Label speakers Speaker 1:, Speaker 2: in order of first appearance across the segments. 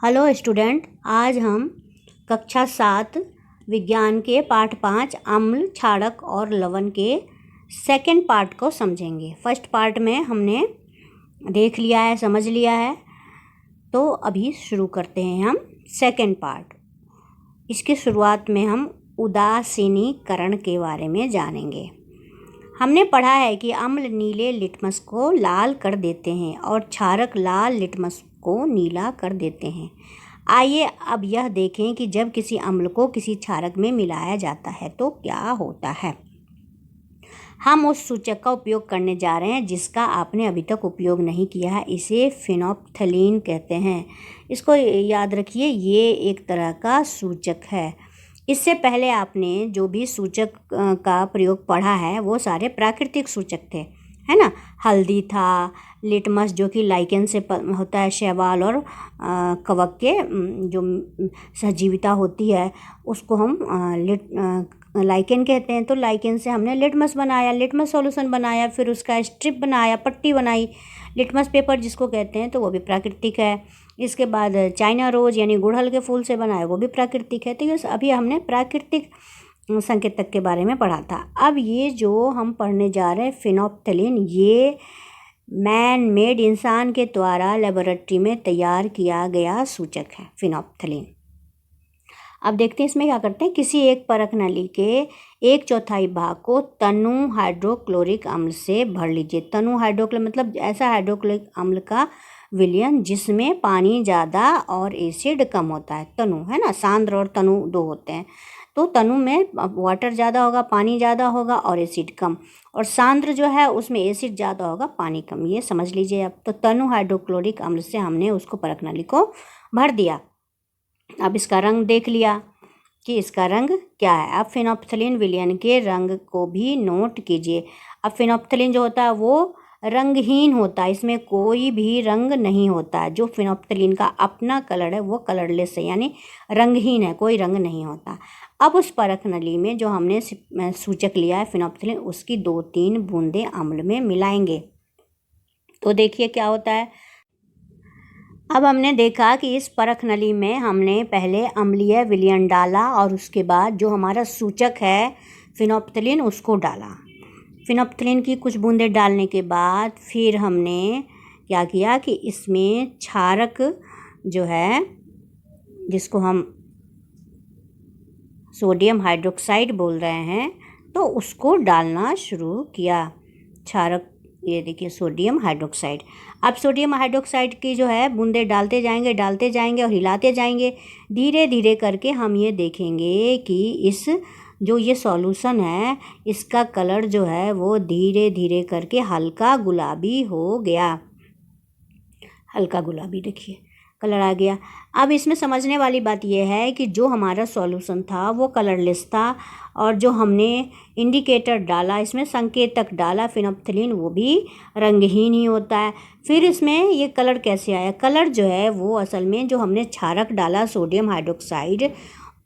Speaker 1: Hello student, आज हम कक्षा 7 विज्ञान के पाठ 5 अम्ल, क्षारक और लवण के सेकंड पार्ट को समझेंगे। फर्स्ट पार्ट में हमने देख लिया है, समझ लिया है, तो अभी शुरू करते हैं हम सेकंड पार्ट। इसकी शुरुआत में हम उदासीनीकरण के बारे में जानेंगे। हमने पढ़ा है कि अम्ल नीले लिटमस को लाल कर देते हैं और क्षारक लाल लिटमस को नीला कर देते हैं। आइए अब यह देखें कि जब किसी अम्ल को किसी क्षारक में मिलाया जाता है तो क्या होता है। हम उस सूचक का उपयोग करने जा रहे हैं जिसका आपने अभी तक उपयोग नहीं किया है। इसे फिनोप्थलीन कहते हैं। इसको याद रखिए, ये एक तरह का सूचक है। इससे पहले आपने जो भी सूचक का प्रयोग पढ़ा है वो सारे प्राकृतिक सूचक थे, है ना। हल्दी था, लिटमस जो कि लाइकेन से होता है, शैवाल और कवक के जो सजीविता होती है उसको हम लाइकेन कहते हैं। तो लाइकेन से हमने लिटमस बनाया, लिटमस सॉल्यूशन बनाया, फिर उसका स्ट्रिप बनाया, पट्टी बनाई, लिटमस पेपर जिसको कहते हैं, तो वो भी प्राकृतिक है। इसके बाद चाइना रोज यानी गुड़हल के फूल से बनाया, वो भी प्राकृतिक है। तो ये अभी हमने प्राकृतिक संकेतक के बारे में पढ़ा था। अब ये जो हम पढ़ने जा रहे हैं फिनोप्थलीन, ये मैन मेड, इंसान के द्वारा लेबोरेटरी में तैयार किया गया सूचक है फिनोप्थलीन। अब देखते हैं इसमें क्या करते हैं। किसी एक परख नली के 1/4 भाग को तनु हाइड्रोक्लोरिक अम्ल से भर लीजिए। तनु हाइड्रोक्लोरिक मतलब ऐसा हाइड्रोक्लोरिक अम्ल का विलयन जिसमें पानी ज़्यादा और एसिड कम होता है। तनु है ना, सांद्र और तनु दो होते हैं। तो तनु में वाटर ज़्यादा होगा, पानी ज़्यादा होगा और एसिड कम, और सांद्र जो है उसमें एसिड ज़्यादा होगा, पानी कम। ये समझ लीजिए आप। तो तनु हाइड्रोक्लोरिक अम्ल से हमने उसको परख नली को भर दिया। अब इसका रंग देख लिया कि इसका रंग क्या है। अब फिनोप्थलीन विलयन के रंग को भी नोट कीजिए। अब फिनोप्थलीन जो होता है वो रंगहीन होता है, इसमें कोई भी रंग नहीं होता है। जो फिनोप्थलीन का अपना कलर है वो कलरलेस है, यानी रंगहीन है, कोई रंग नहीं होता। अब उस परख नली में जो हमने सूचक लिया है फिनोप्थलीन, उसकी 2-3 बूंदें अम्ल में मिलाएंगे। तो देखिए क्या होता है। अब हमने देखा कि इस परख नली में हमने पहले अम्लीय विलयन डाला और उसके बाद जो हमारा सूचक है फिनोप्थलीन उसको डाला। फिनोप्थलीन की कुछ बूंदें डालने के बाद फिर हमने क्या किया कि इसमें क्षारक जो है, जिसको हम सोडियम हाइड्रोक्साइड बोल रहे हैं, तो उसको डालना शुरू किया। क्षारक ये देखिए सोडियम हाइड्रोक्साइड। अब सोडियम हाइड्रोक्साइड की जो है बूंदें डालते जाएंगे और हिलाते जाएंगे। धीरे धीरे करके हम ये देखेंगे कि इस जो ये सॉल्यूशन है इसका कलर जो है वो धीरे धीरे करके हल्का गुलाबी हो गया। हल्का गुलाबी, देखिए कलर आ गया। अब इसमें समझने वाली बात यह है कि जो हमारा सॉल्यूशन था वो कलरलेस था, और जो हमने इंडिकेटर डाला, इसमें संकेतक डाला फिनोप्थलीन, वो भी रंगहीन ही होता है। फिर इसमें ये कलर कैसे आया? कलर जो है वो असल में जो हमने क्षारक डाला सोडियम हाइड्रोक्साइड,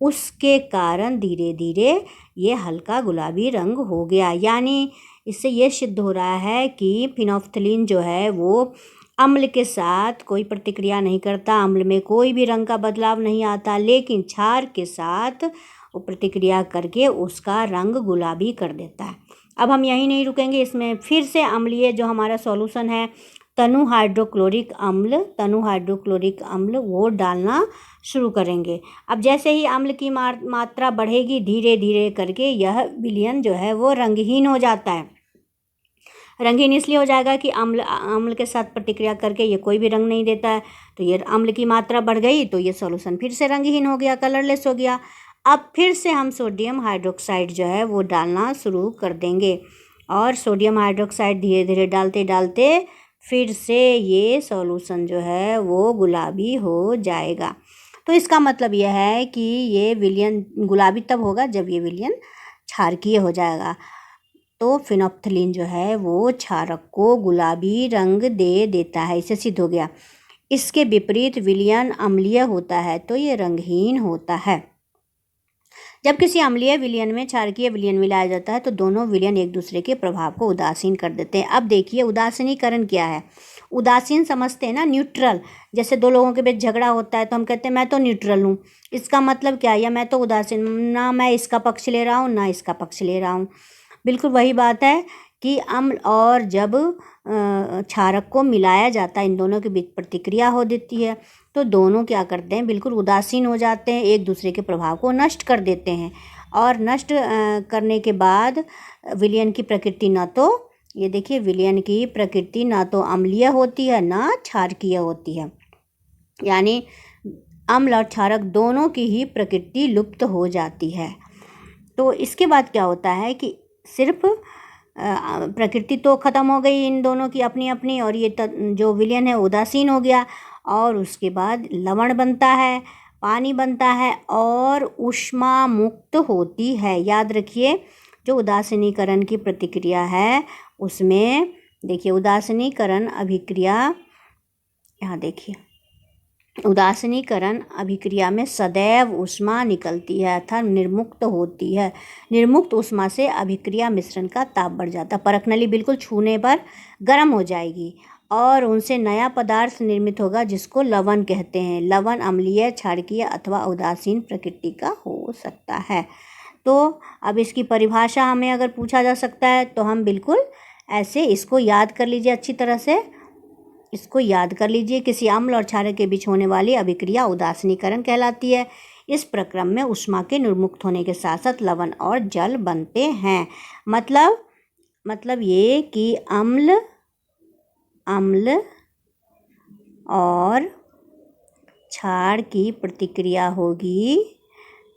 Speaker 1: उसके कारण धीरे धीरे ये हल्का गुलाबी रंग हो गया। यानी इससे ये सिद्ध हो रहा है कि फिनोप्थलीन जो है वो अम्ल के साथ कोई प्रतिक्रिया नहीं करता, अम्ल में कोई भी रंग का बदलाव नहीं आता, लेकिन क्षार के साथ वो प्रतिक्रिया करके उसका रंग गुलाबी कर देता है। अब हम यहीं नहीं रुकेंगे, इसमें फिर से अम्लीय जो हमारा सॉल्यूशन है तनु हाइड्रोक्लोरिक अम्ल वो डालना शुरू करेंगे। अब जैसे ही अम्ल की मात्रा बढ़ेगी धीरे धीरे करके यह विलयन जो है वो रंगहीन हो जाता है। रंगहीन इसलिए हो जाएगा कि अम्ल के साथ प्रतिक्रिया करके ये कोई भी रंग नहीं देता है। तो ये अम्ल की मात्रा बढ़ गई तो ये सॉल्यूशन फिर से रंगहीन हो गया, कलरलेस हो गया। अब फिर से हम सोडियम हाइड्रोक्साइड जो है वो डालना शुरू कर देंगे, और सोडियम हाइड्रोक्साइड धीरे धीरे डालते डालते फिर से ये सॉल्यूशन जो है वो गुलाबी हो जाएगा। तो इसका मतलब यह है कि ये विलयन गुलाबी तब होगा जब ये विलयन क्षारकीय हो जाएगा। तो फिनोप्थलीन जो है वो क्षारक को गुलाबी रंग दे देता है, इसे सिद्ध हो गया। इसके विपरीत विलयन अम्लीय होता है तो ये रंगहीन होता है। जब किसी अम्लीय विलयन में क्षारकीय विलयन मिलाया जाता है तो दोनों विलयन एक दूसरे के प्रभाव को उदासीन कर देते हैं। अब देखिए उदासीनीकरण क्या है। उदासीन समझते हैं ना, न्यूट्रल। जैसे दो लोगों के बीच झगड़ा होता है तो हम कहते हैं मैं तो न्यूट्रल हूँ, इसका मतलब क्या है, या मैं तो उदासीन, ना मैं इसका पक्ष ले रहा हूँ ना इसका पक्ष ले रहा हूँ। बिल्कुल वही बात है कि अम्ल और जब क्षारक को मिलाया जाता है, इन दोनों के बीच प्रतिक्रिया हो देती है, तो दोनों क्या करते हैं, बिल्कुल उदासीन हो जाते हैं, एक दूसरे के प्रभाव को नष्ट कर देते हैं। और नष्ट करने के बाद विलयन की प्रकृति ना तो, ये देखिए, विलयन की प्रकृति ना तो अम्लीय होती है ना क्षारकीय होती है, यानी अम्ल और क्षारक दोनों की ही प्रकृति लुप्त हो जाती है। तो इसके बाद क्या होता है कि सिर्फ प्रकृति तो ख़त्म हो गई इन दोनों की अपनी अपनी, और ये जो विलयन है उदासीन हो गया, और उसके बाद लवण बनता है, पानी बनता है और ऊष्मा मुक्त होती है। याद रखिए, जो उदासीनीकरण की प्रतिक्रिया है उसमें देखिए, उदासीनीकरण अभिक्रिया, यहाँ देखिए, उदासीनीकरण अभिक्रिया में सदैव ऊष्मा निकलती है अर्थात निर्मुक्त होती है। निर्मुक्त ऊष्मा से अभिक्रिया मिश्रण का ताप बढ़ जाता है, परख नली बिल्कुल छूने पर गर्म हो जाएगी और उनसे नया पदार्थ निर्मित होगा जिसको लवण कहते हैं। लवण अम्लीय, क्षारकीय अथवा उदासीन प्रकृति का हो सकता है। तो अब इसकी परिभाषा हमें अगर पूछा जा सकता है तो हम बिल्कुल ऐसे इसको याद कर लीजिए, अच्छी तरह से इसको याद कर लीजिए। किसी अम्ल और क्षारक के बीच होने वाली अभिक्रिया उदासीनीकरण कहलाती है। इस प्रक्रम में ऊष्मा के निर्मुक्त होने के साथ साथ लवण और जल बनते हैं। मतलब ये कि अम्ल और क्षार की प्रतिक्रिया होगी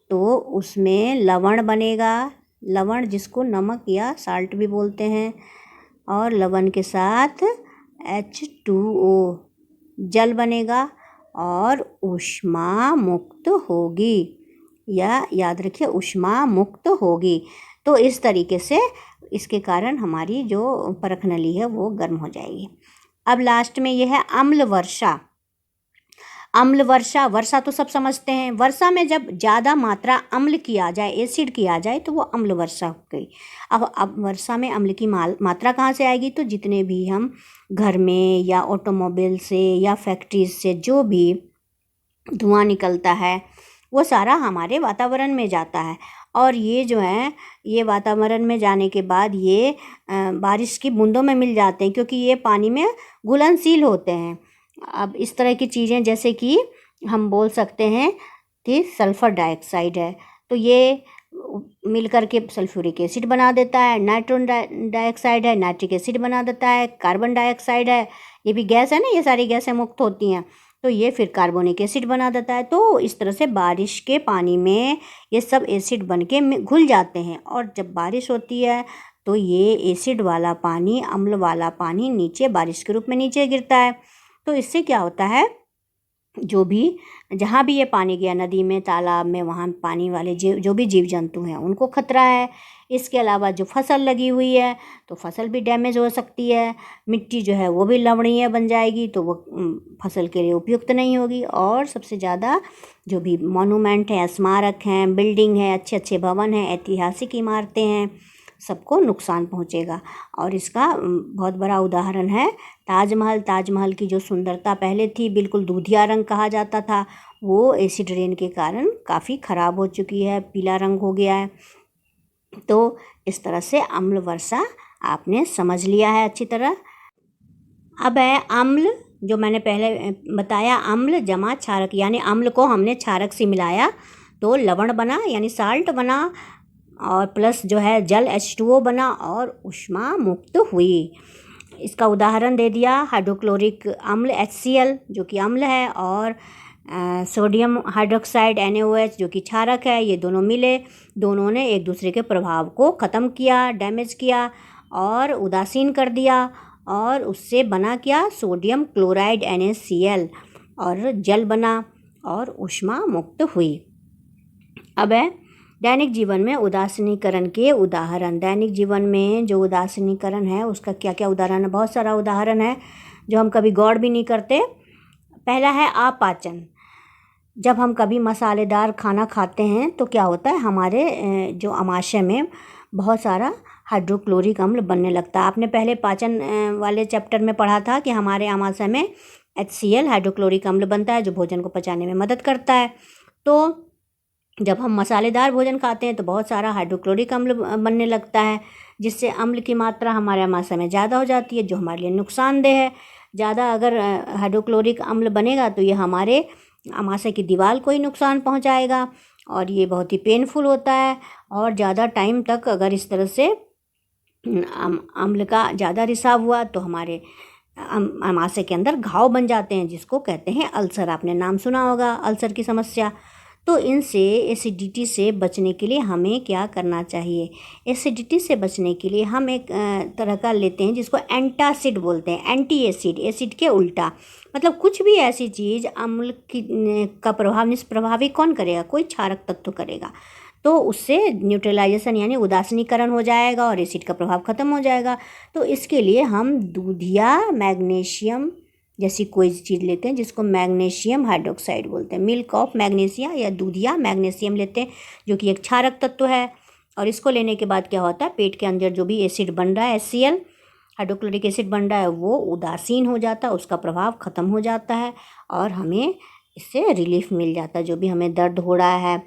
Speaker 1: तो उसमें लवण बनेगा, लवण जिसको नमक या साल्ट भी बोलते हैं, और लवण के साथ H2O जल बनेगा और ऊष्मा मुक्त होगी, या याद रखिए ऊष्मा मुक्त होगी। तो इस तरीके से इसके कारण हमारी जो परख नली है वो गर्म हो जाएगी। अब लास्ट में ये है अम्ल वर्षा। अम्ल वर्षा, वर्षा तो सब समझते हैं। वर्षा में जब ज़्यादा मात्रा अम्ल की आ जाए, एसिड की आ जाए, तो वो अम्ल वर्षा हो गई। अब वर्षा में अम्ल की मात्रा कहाँ से आएगी, तो जितने भी हम घर में या ऑटोमोबाइल से या फैक्ट्रीज से जो भी धुआं निकलता है वो सारा हमारे वातावरण में जाता है, और ये जो है ये वातावरण में जाने के बाद ये बारिश की बूंदों में मिल जाते हैं, क्योंकि ये पानी में घुलनशील होते हैं। अब इस तरह की चीज़ें जैसे कि हम बोल सकते हैं कि सल्फ़र डाइऑक्साइड है, तो ये मिलकर के सल्फ्यूरिक एसिड बना देता है। नाइट्रोजन डाइऑक्साइड है, नाइट्रिक एसिड बना देता है। कार्बन डाइऑक्साइड है, ये भी गैस है ना, ये सारी गैसें मुक्त होती हैं, तो ये फिर कार्बोनिक एसिड बना देता है। तो इस तरह से बारिश के पानी में ये सब एसिड बन के घुल जाते हैं, और जब बारिश होती है तो ये एसिड वाला पानी, अम्ल वाला पानी नीचे बारिश के रूप में नीचे गिरता है। तो इससे क्या होता है, जो भी जहाँ भी ये पानी गया, नदी में, तालाब में, वहाँ पानी वाले जो भी जीव जंतु हैं उनको खतरा है। इसके अलावा जो फसल लगी हुई है तो फसल भी डैमेज हो सकती है। मिट्टी जो है वो भी लवणीय बन जाएगी, तो वो फसल के लिए उपयुक्त नहीं होगी। और सबसे ज़्यादा जो भी मॉन्यूमेंट हैं, स्मारक हैं, बिल्डिंग है, अच्छे अच्छे भवन हैं, ऐतिहासिक इमारतें हैं, सबको नुकसान पहुंचेगा। और इसका बहुत बड़ा उदाहरण है ताजमहल। ताजमहल की जो सुंदरता पहले थी, बिल्कुल दूधिया रंग कहा जाता था, वो एसिड रेन के कारण काफ़ी ख़राब हो चुकी है, पीला रंग हो गया है। तो इस तरह से अम्ल वर्षा आपने समझ लिया है अच्छी तरह। अब है अम्ल, जो मैंने पहले बताया, अम्ल जमा क्षारक, यानी अम्ल को हमने क्षारक से मिलाया तो लवण बना यानी साल्ट बना, और प्लस जो है जल H2O बना और ऊष्मा मुक्त हुई। इसका उदाहरण दे दिया, हाइड्रोक्लोरिक अम्ल HCl जो कि अम्ल है, और सोडियम हाइड्रोक्साइड NaOH जो कि क्षारक है। ये दोनों मिले, दोनों ने एक दूसरे के प्रभाव को ख़त्म किया, डैमेज किया और उदासीन कर दिया, और उससे बना क्या, सोडियम क्लोराइड NaCl, और जल बना और ऊष्मा मुक्त हुई। अब है दैनिक जीवन में उदासीनीकरण के उदाहरण। दैनिक जीवन में जो उदासीनीकरण है उसका क्या क्या उदाहरण है, बहुत सारा उदाहरण है जो हम कभी गौर भी नहीं करते। पहला है अपाचन। जब हम कभी मसालेदार खाना खाते हैं तो क्या होता है, हमारे जो आमाशय में बहुत सारा हाइड्रोक्लोरिक अम्ल बनने लगता है। आपने पहले पाचन वाले चैप्टर में पढ़ा था कि हमारे आमाशय में HCl हाइड्रोक्लोरिक अम्ल बनता है जो भोजन को पचाने में मदद करता है। तो जब हम मसालेदार भोजन खाते हैं तो बहुत सारा हाइड्रोक्लोरिक अम्ल बनने लगता है, जिससे अम्ल की मात्रा हमारे आमाशय में ज़्यादा हो जाती है, जो हमारे लिए नुकसानदेह है। ज़्यादा अगर हाइड्रोक्लोरिक अम्ल बनेगा तो ये हमारे आमाशय की दीवार को ही नुकसान पहुंचाएगा और ये बहुत ही पेनफुल होता है। और ज़्यादा टाइम तक अगर इस तरह से अम्ल का ज़्यादा रिसाव हुआ तो हमारे आमाशय के अंदर घाव बन जाते हैं, जिसको कहते हैं अल्सर। आपने नाम सुना होगा अल्सर की समस्या। तो इनसे एसिडिटी से बचने के लिए हमें क्या करना चाहिए? एसिडिटी से बचने के लिए हम एक तरह का लेते हैं जिसको एंटासिड बोलते हैं, एंटी एसिड, एसिड के उल्टा। मतलब कुछ भी ऐसी चीज़ अम्ल की का प्रभाव निष्प्रभावी कौन करेगा? कोई क्षारक तत्व करेगा, तो उससे न्यूट्रलाइजेशन यानी उदासीनीकरण हो जाएगा और एसिड का प्रभाव ख़त्म हो जाएगा। तो इसके लिए हम दूध या मैग्नीशियम जैसी कोई चीज़ लेते हैं जिसको मैग्नीशियम हाइड्रोक्साइड बोलते हैं, मिल्क ऑफ मैग्नीशिया या दूध या मैग्नीशियम लेते हैं, जो कि एक क्षारक तत्व है। और इसको लेने के बाद क्या होता है, पेट के अंदर जो भी एसिड बन रहा है HCl हाइड्रोक्लोरिक एसिड बन रहा है वो उदासीन हो जाता है, उसका प्रभाव ख़त्म हो जाता है और हमें इससे रिलीफ मिल जाता है। जो भी हमें दर्द हो रहा है,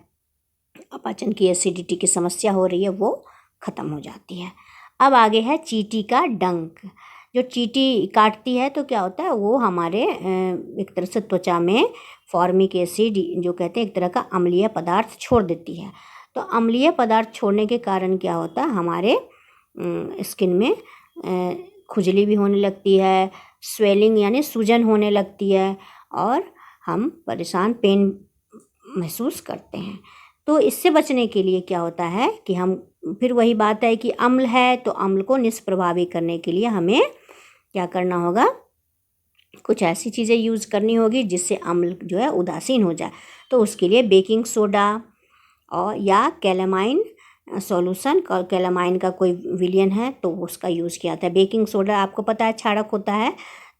Speaker 1: अपाचन की एसिडिटी की समस्या हो रही है, वो ख़त्म हो जाती है। अब आगे है चींटी का डंक। जो चींटी काटती है तो क्या होता है, वो हमारे एक तरह से त्वचा में फॉर्मिक एसिड जो कहते हैं एक तरह का अम्लीय पदार्थ छोड़ देती है। तो अम्लीय पदार्थ छोड़ने के कारण क्या होता है, हमारे स्किन में खुजली भी होने लगती है, स्वेलिंग यानी सूजन होने लगती है और हम परेशान, पेन महसूस करते हैं। तो इससे बचने के लिए क्या होता है कि हम फिर वही बात है कि अम्ल है तो अम्ल को निष्प्रभावी करने के लिए हमें क्या करना होगा, कुछ ऐसी चीज़ें यूज़ करनी होगी जिससे अम्ल जो है उदासीन हो जाए। तो उसके लिए बेकिंग सोडा और या कैलामाइन सॉल्यूशन, कैलामाइन का कोई विलियन है तो उसका यूज़ किया जाता है। बेकिंग सोडा आपको पता है क्षारक होता है,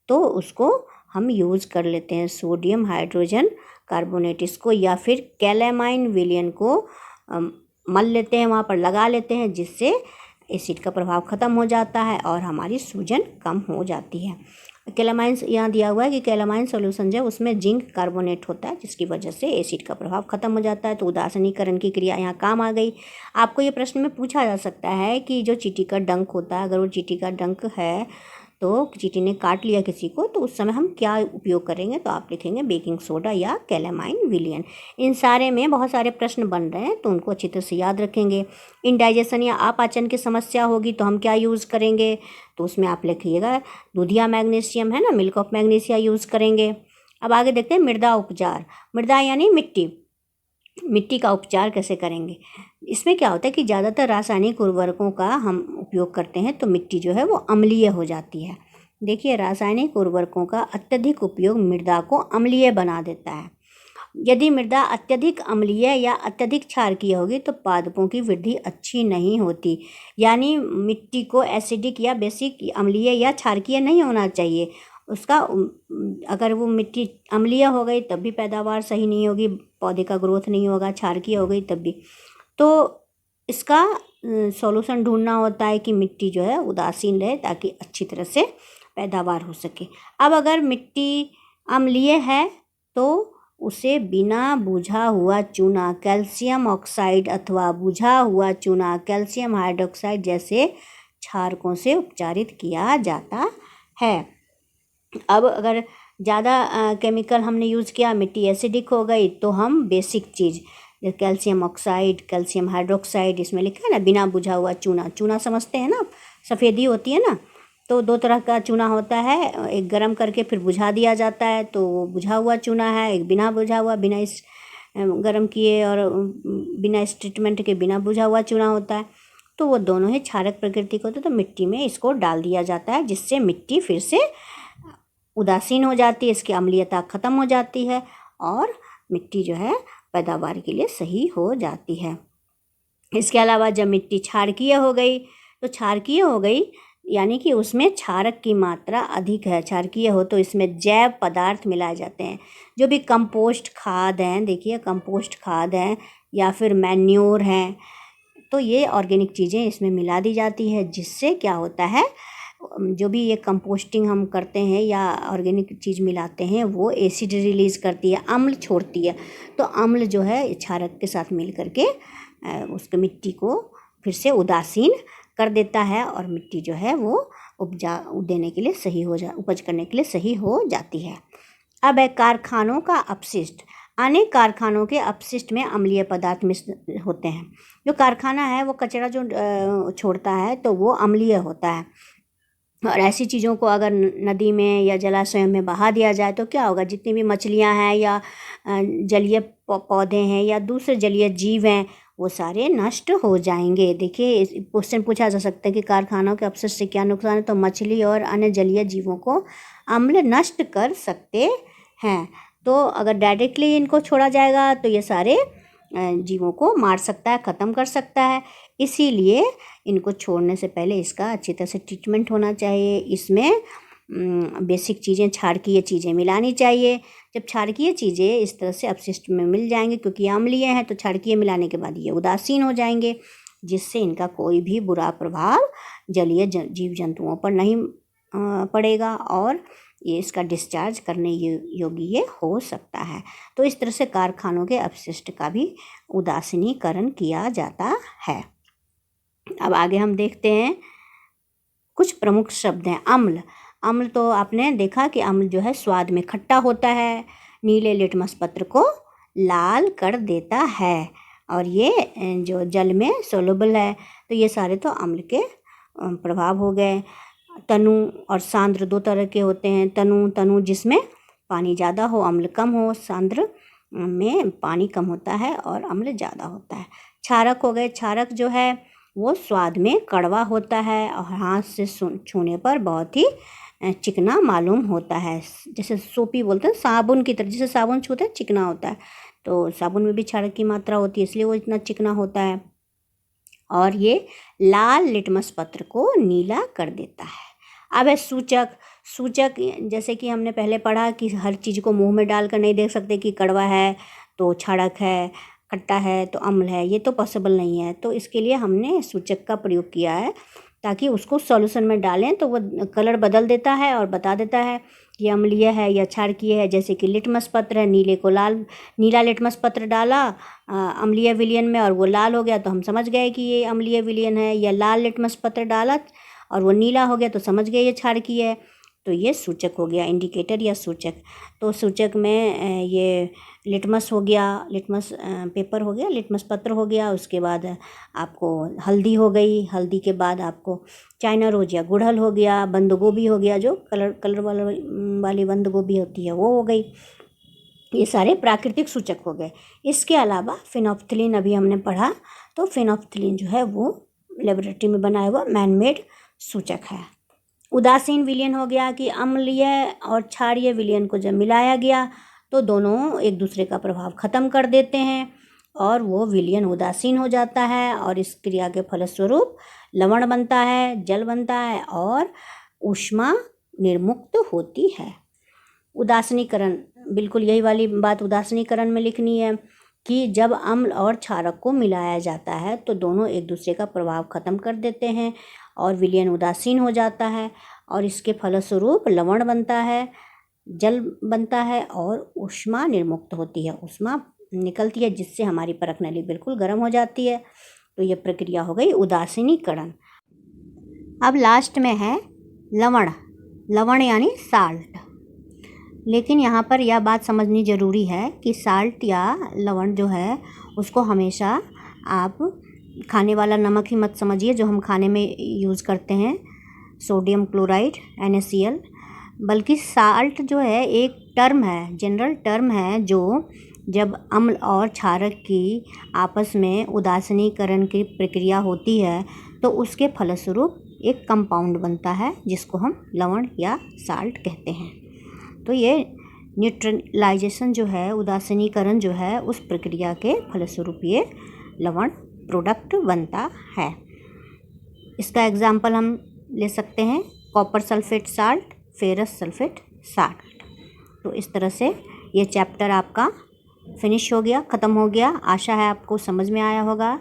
Speaker 1: तो उसको हम यूज़ कर लेते हैं, सोडियम हाइड्रोजन कार्बोनेट इसको, या फिर कैलामाइन विलियन को मल लेते हैं, वहाँ पर लगा लेते हैं, जिससे एसिड का प्रभाव ख़त्म हो जाता है और हमारी सूजन कम हो जाती है। कैलामाइन यहाँ दिया हुआ है कि कैलामाइन सॉल्यूशन जो है उसमें जिंक कार्बोनेट होता है, जिसकी वजह से एसिड का प्रभाव ख़त्म हो जाता है। तो उदासीनीकरण की क्रिया यहाँ काम आ गई। आपको ये प्रश्न में पूछा जा सकता है कि जो चींटी का डंक होता है, अगर वो चींटी का डंक है तो चींटी ने काट लिया किसी को, तो उस समय हम क्या उपयोग करेंगे? तो आप लिखेंगे बेकिंग सोडा या कैलामाइन विलियन। इन सारे में बहुत सारे प्रश्न बन रहे हैं तो उनको अच्छी तरह से याद रखेंगे। इंडाइजेशन या अपाचन की समस्या होगी तो हम क्या यूज़ करेंगे? तो उसमें आप लिखिएगा दूध या मैग्नीशियम है ना, मिल्क ऑफ मैग्नीशिया यूज़ करेंगे। अब आगे देखते हैं मृदा उपचार। मृदा यानी मिट्टी, मिट्टी का उपचार कैसे करेंगे? इसमें क्या होता है कि ज़्यादातर रासायनिक उर्वरकों का हम उपयोग करते हैं तो मिट्टी जो है वो अम्लीय हो जाती है। देखिए, रासायनिक उर्वरकों का अत्यधिक उपयोग मृदा को अम्लीय बना देता है। यदि मृदा अत्यधिक अम्लीय या अत्यधिक क्षारकीय होगी तो पादपों की वृद्धि अच्छी नहीं होती। यानी मिट्टी को एसिडिक या बेसिक अम्लीय या क्षारकीय नहीं होना चाहिए। उसका अगर वो मिट्टी अम्लीय हो गई तब भी पैदावार सही नहीं होगी, पौधे का ग्रोथ नहीं होगा, क्षारकीय हो गई तब भी। तो इसका सॉल्यूशन ढूंढना होता है कि मिट्टी जो है उदासीन रहे ताकि अच्छी तरह से पैदावार हो सके। अब अगर मिट्टी अम्लीय है तो उसे बिना बुझा हुआ चूना कैल्शियम ऑक्साइड अथवा बुझा हुआ चूना कैल्शियम हाइड्रोक्साइड जैसे क्षारकों से उपचारित किया जाता है। अब अगर ज़्यादा केमिकल हमने यूज़ किया, मिट्टी एसिडिक हो गई, तो हम बेसिक चीज़ कैल्शियम ऑक्साइड, कैल्शियम हाइड्रोक्साइड, इसमें लिखा है ना बिना बुझा हुआ चूना। चूना समझते हैं ना, सफ़ेदी होती है ना, तो दो तरह का चूना होता है, एक गरम करके फिर बुझा दिया जाता है तो वो बुझा हुआ चूना है, एक बिना बुझा हुआ, बिना इस गरम किए और बिना इस ट्रीटमेंट के बिना बुझा हुआ चूना होता है। तो वो दोनों ही क्षारक प्रकृति के होते हैं। तो मिट्टी में इसको डाल दिया जाता है जिससे मिट्टी फिर से उदासीन हो जाती है, इसकी अम्लीयता ख़त्म हो जाती है और मिट्टी जो है पैदावार के लिए सही हो जाती है। इसके अलावा जब मिट्टी क्षारकीय हो गई तो क्षारकीय हो गई यानी कि उसमें क्षारक की मात्रा अधिक है। क्षारकीय हो तो इसमें जैव पदार्थ मिलाए जाते हैं। जो भी कंपोस्ट खाद हैं, देखिए कंपोस्ट खाद हैं या फिर मैन्योर हैं, तो ये ऑर्गेनिक चीज़ें इसमें मिला दी जाती है, जिससे क्या होता है, जो भी ये कंपोस्टिंग हम करते हैं या ऑर्गेनिक चीज़ मिलाते हैं वो एसिड रिलीज़ करती है, अम्ल छोड़ती है। तो अम्ल जो है क्षारक के साथ मिल करके उसके मिट्टी को फिर से उदासीन कर देता है और मिट्टी जो है वो उपज करने के लिए सही हो जाती है। अब है कारखानों का अपशिष्ट। अनेक कारखानों के अपशिष्ट में अम्लीय पदार्थ मिश्र होते हैं। जो कारखाना है वो कचरा जो छोड़ता है तो वो अम्लीय होता है, और ऐसी चीज़ों को अगर नदी में या जलाशयों में बहा दिया जाए तो क्या होगा, जितनी भी मछलियां हैं या जलीय पौधे हैं या दूसरे जलीय जीव हैं वो सारे नष्ट हो जाएंगे। देखिए, क्वेश्चन पूछा जा सकता है कि कारखानों के अपशिष्ट से क्या नुकसान है, तो मछली और अन्य जलीय जीवों को अम्ल नष्ट कर सकते हैं। तो अगर डायरेक्टली इनको छोड़ा जाएगा तो ये सारे जीवों को मार सकता है, ख़त्म कर सकता है। इसीलिए इनको छोड़ने से पहले इसका अच्छी तरह से ट्रीटमेंट होना चाहिए। इसमें बेसिक चीज़ें, क्षारकीय चीज़ें मिलानी चाहिए। जब क्षारकीय चीज़ें इस तरह से अपशिष्ट में मिल जाएंगे, क्योंकि अम्लीय हैं तो क्षारकीय मिलाने के बाद ये उदासीन हो जाएंगे, जिससे इनका कोई भी बुरा प्रभाव जलीय जीव जंतुओं पर नहीं पड़ेगा और ये इसका डिस्चार्ज करने योग्य ये हो सकता है। तो इस तरह से कारखानों के अपशिष्ट का भी उदासीनीकरण किया जाता है। अब आगे हम देखते हैं कुछ प्रमुख शब्द हैं। अम्ल। अम्ल तो आपने देखा कि अम्ल जो है स्वाद में खट्टा होता है, नीले लिटमस पत्र को लाल कर देता है और ये जो जल में सोलुबल है। तो ये सारे तो अम्ल के प्रभाव हो गए। तनु और सांद्र दो तरह के होते हैं। तनु जिसमें पानी ज़्यादा हो, अम्ल कम हो। सांद्र में पानी कम होता है और अम्ल ज़्यादा होता है। क्षारक हो गए। क्षारक जो है वो स्वाद में कड़वा होता है और हाथ से छूने पर बहुत ही चिकना मालूम होता है। जैसे सोपी बोलते हैं, साबुन की तरह, जैसे साबुन छूते हैं चिकना होता है, तो साबुन में भी क्षारक की मात्रा होती है, इसलिए वो इतना चिकना होता है। और ये लाल लिटमस पत्र को नीला कर देता है। अब है सूचक। सूचक जैसे कि हमने पहले पढ़ा कि हर चीज़ को मुंह में डालकर नहीं देख सकते कि कड़वा है तो क्षारक है, खट्टा है तो अम्ल है, ये तो पॉसिबल नहीं है। तो इसके लिए हमने सूचक का प्रयोग किया है ताकि उसको सॉल्यूशन में डालें तो वो कलर बदल देता है और बता देता है कि अम्लीय है या क्षारकीय है। जैसे कि लिटमस पत्र है, नीले को लाल, नीला लिटमस पत्र डाला अम्लीय विलयन में और वो लाल हो गया तो हम समझ गए कि ये अम्लीय विलयन है। या लाल लिटमस पत्र डाला और वो नीला हो गया तो समझ गए ये क्षारकीय है। तो ये सूचक हो गया, इंडिकेटर या सूचक। तो सूचक में ये लिटमस हो गया, लिटमस पेपर हो गया, लिटमस पत्र हो गया। उसके बाद आपको हल्दी हो गई, हल्दी के बाद आपको चाइना रोज या गुड़हल हो गया, बंद गोभी हो गया, जो कलर वाली बंद गोभी होती है वो हो गई। ये सारे प्राकृतिक सूचक हो गए। इसके अलावा फिनोप्थिलीन अभी हमने पढ़ा, तो फिनोप्थिलीन जो है वो लेबोरेटरी में बनाया हुआ मैनमेड सूचक है। उदासीन विलयन हो गया कि अम्लीय और क्षारीय विलयन को जब मिलाया गया तो दोनों एक दूसरे का प्रभाव ख़त्म कर देते हैं और वो विलयन उदासीन हो जाता है और इस क्रिया के फलस्वरूप लवण बनता है, जल बनता है और ऊष्मा निर्मुक्त होती है। उदासीनीकरण, बिल्कुल यही वाली बात उदासीनीकरण में लिखनी है कि जब अम्ल और क्षारक को मिलाया जाता है तो दोनों एक दूसरे का प्रभाव ख़त्म कर देते हैं और विलयन उदासीन हो जाता है और इसके फलस्वरूप लवण बनता है, जल बनता है और ऊष्मा निर्मुक्त होती है, ऊष्मा निकलती है, जिससे हमारी परख नली बिल्कुल गर्म हो जाती है। तो ये प्रक्रिया हो गई उदासीनीकरण। अब लास्ट में है लवण। लवण यानी साल्ट। लेकिन यहाँ पर यह बात समझनी ज़रूरी है कि साल्ट या लवण जो है उसको हमेशा आप खाने वाला नमक ही मत समझिए जो हम खाने में यूज़ करते हैं, सोडियम क्लोराइड NaCl, बल्कि साल्ट जो है एक टर्म है, जनरल टर्म है, जो जब अम्ल और क्षारक की आपस में उदासीनीकरण की प्रक्रिया होती है तो उसके फलस्वरूप एक कंपाउंड बनता है जिसको हम लवण या साल्ट कहते हैं। तो ये न्यूट्रलाइजेशन जो है, उदासीनीकरण जो है, उस प्रक्रिया के फलस्वरूप ये लवण प्रोडक्ट बनता है। इसका एग्जाम्पल हम ले सकते हैं copper sulphate salt, ferrous sulphate salt. तो इस तरह से ये चैप्टर आपका फिनिश हो गया, ख़त्म हो गया। आशा है आपको समझ में आया होगा।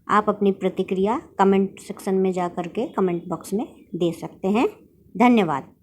Speaker 1: आप अपनी प्रतिक्रिया कमेंट सेक्शन में जा कर के कमेंट बॉक्स में दे सकते हैं। धन्यवाद।